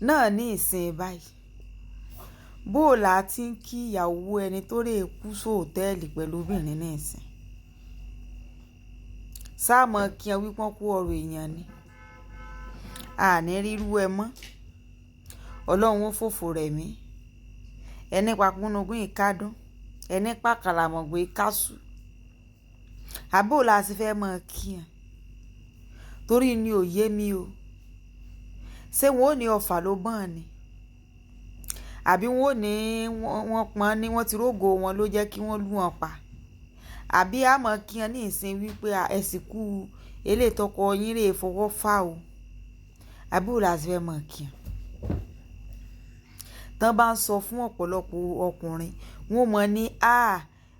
náà ní ìsìn báyìí bó o là ti ń kí ìyàwó ẹni tó rè kú sóòtẹ́ẹ̀lì pẹ̀lú obìnrin ní ìsìn sáàmọ kí ẹ wípọ́n kú ọ̀rọ̀ èèyàn ni àní rírú ẹ mọ́ ọlọ́run ó fòfò rẹ̀ mí ẹni pakúnugún ìkádùn ẹni pàkàlàmọ̀gbé kásù àbó la sì fẹ́ mọ kí ẹ torí ni ò yé mi o ṣé wọn ò ní ọfà ló bọ́n ni àbí wọn ò ní wọ́n pọ́n ní wọ́n ti rógo wọn ló jẹ́ kí wọ́n lù wọ́n pa àbí àmọ́ kí ẹ ní ìsìn wípé ẹ̀sìnkú eléyìí tọkọ yín rè fọwọ́ fà o àbí ò la sì fẹ́ mọ kí ẹ tán bá ń sọ fún ọ̀pọ̀lọpọ̀ ọkùnrin wọn mọ̀ ní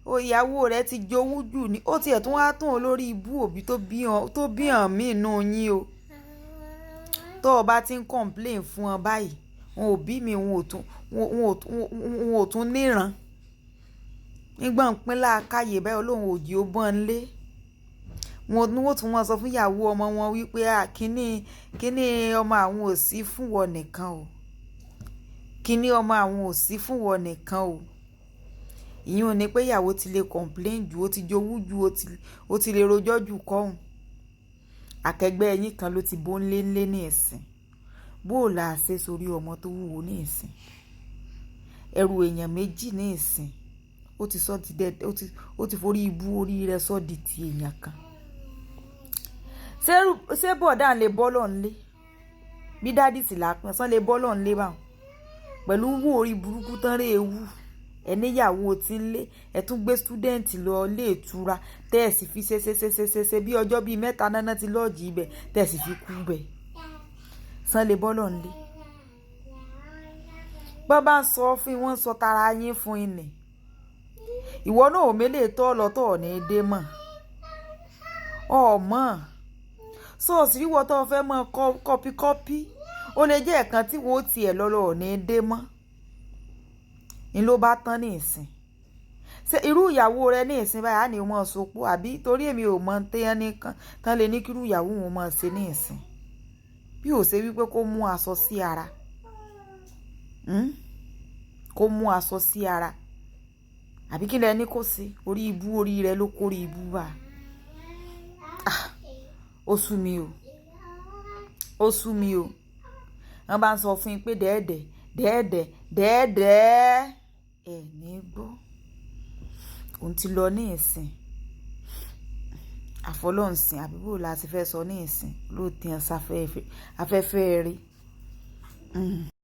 ìyàwó rẹ̀ ti jowú jù ní ó tiẹ̀ tún wá tún olórí ibú òbí tó bí hàn mí inú yín o tó o bá ti ń complain fún ọ báyìí wọn òbí mi wọn ò tún níran nígbà ń pín láàkáyè báyìí olóhùn òjì ó bọ́n ń lé wọn ò tún wọn sọ fún ìyàwó ọmọ wọn wípé kíní ọmọ àwọn ò sí fún wọn nìkan o kíní ọmọ àwọn ò sí fún wọn nìkan o ìyẹn ò ní pé ìyàwó ti lè complain jù ó ti jowú jù ó ti lè rojọ́ jù kọ́hùn akẹgbẹ́ ẹ̀yìn kan ló ti bó ńlé ní ẹ̀sìn bó o là ṣe sórí ọmọ tó wúwo ní ẹ̀sìn ẹrù èèyàn méjì ní ẹ̀sìn ó ti forí ibú orí rẹ̀ sọ di ti èèyàn kan ṣé bọ̀dá lè bọ́lọ̀ ńlé bí dádì sì lápẹ́ sán lè bọ́lọ̀ ńlé báwọn pẹ̀lú wú orí burúkú tán rè wú ẹníyàwó tí ń lé ẹ tún gbé stúdẹ̀ǹtì lọ lé ìtura tẹ́ẹ̀sì fi ṣe bí ọjọ́ bíi mẹ́ta náná ti lọ́ọ̀jì ibẹ̀ tẹ́ẹ̀sì fi kú bẹ̀ sán lè bọ́lọ̀ ńlé bọ́ bá ń sọ fún wọn sọ tara yín fún ilẹ̀ ìwọ náà ò mélé tọ́ lọ́tọ̀ ní dé mọ̀ ọmọ sọ́ọ̀sì ríwọ́ tó fẹ́ mọ́ kọ́pí ó lè jẹ́ ẹ̀kan tí wọ́n ó tiẹ̀ lọ́lọ́ ní dé mọ́ ni ló bá tán ní ìsìn ṣe irú ìyàwó rẹ ní ìsìn báyìí á ní wọn sopọ̀ àbí torí èmi ò mọ téyàn nìkan tán lè ní kírú ìyàwó wọn mọ̀ ṣe ní ìsìn bí ò ṣe wípé kó mú aṣọ sí ara kó mú aṣọ sí ara àbí kí lẹ ní kó ṣe orí ibú orí rẹ ló kórí ibú bá ó sú mi o wọ́n bá ń sọ fún yín pé dẹ́ẹ̀dẹ́ ẹ̀ ní gbọ́ òun ti lọ ní ìsìn àfọlọ́ǹsìn àbíbò láti fẹ́ sọ ní ìsìn ló ti hàn sáfẹ́fẹ́ rí.